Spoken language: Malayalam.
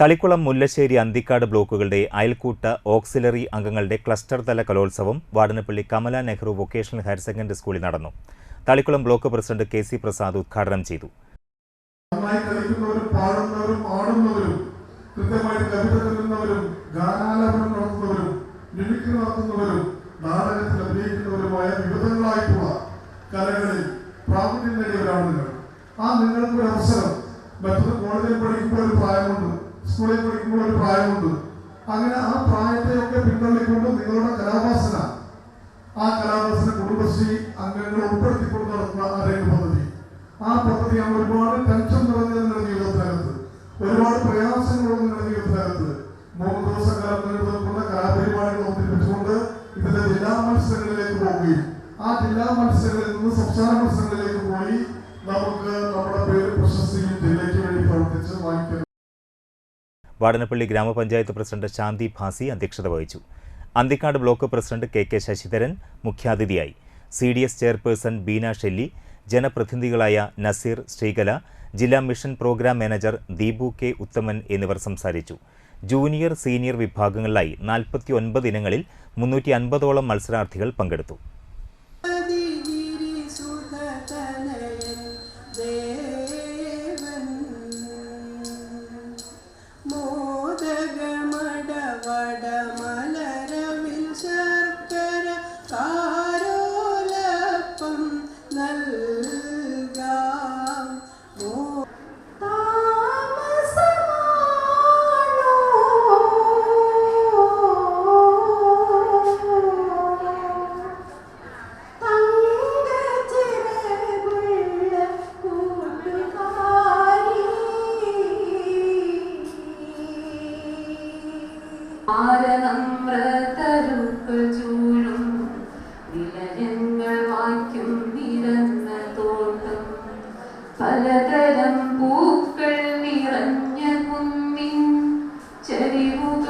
തളിക്കുളം, മുല്ലശ്ശേരി, അന്തിക്കാട് ബ്ലോക്കുകളുടെ അയൽക്കൂട്ട ഓക്സിലറി അംഗങ്ങളുടെ ക്ലസ്റ്റർ തല കലോത്സവം Vadanappally Kamala Nehru vocational higher secondary സ്കൂളിൽ നടന്നു. Thalikkulam block president K C Prasad ഉദ്ഘാടനം ചെയ്തു. സ്കൂളിൽ പഠിക്കുമ്പോൾ ഒരു പ്രായമുണ്ട്. അങ്ങനെ ആ പ്രായത്തെയൊക്കെ പിന്തള്ളിക്കൊണ്ട് നിങ്ങളുടെ കലാവാസന, ആ കലാവാസന കുടുംബശ്രീ അംഗങ്ങൾ ഉൾപ്പെടുത്തിക്കൊണ്ട് നടത്തുന്ന അരങ്ങ് പദ്ധതി, ആ പദ്ധതിയാണ് ഒരുപാട് ടെൻഷൻ നിറഞ്ഞ നിങ്ങളുടെ ജീവിതത്തിനകത്ത്, ഒരുപാട് പ്രയാസങ്ങളുള്ള നിങ്ങളുടെ ജീവിതത്തിനകത്ത് 3 ദിവസക്കാലം നിലനിൽക്കുന്ന കലാപരിപാടികൾ അവതരിപ്പിച്ചുകൊണ്ട് ഇതിന്റെ ജില്ലാ മത്സരങ്ങളിലേക്ക് പോവുകയും ആ ജില്ലാ മത്സരങ്ങളിൽ നിന്ന് സംസ്ഥാന മത്സരങ്ങളിലേക്ക് പോയി നമുക്ക് നമ്മുടെ പേര് പ്രശസ്തിയും ജില്ലയ്ക്ക് വേണ്ടി പ്രവർത്തിച്ച് വാങ്ങിക്കുന്നത്. വാടനപ്പള്ളി ഗ്രാമപഞ്ചായത്ത് പ്രസിഡന്റ് ശാന്തി ഭാസി അധ്യക്ഷത വഹിച്ചു. Anthikkad block president K K Sasidharan മുഖ്യാതിഥിയായി. CDS ചെയർപേഴ്സൺ ബീന ഷെല്ലി, ജനപ്രതിനിധികളായ നസീർ, ശ്രീകല, ജില്ലാ mission program manager Deepu K Uthaman എന്നിവർ സംസാരിച്ചു. ജൂനിയർ, സീനിയർ വിഭാഗങ്ങളിലായി 49 ഇനങ്ങളിൽ 350ഓളം മത്സരാർത്ഥികൾ പങ്കെടുത്തു. പലതരം പൂക്കൾ നിറഞ്ഞ കുന്നിൻ ചരിവുകൾ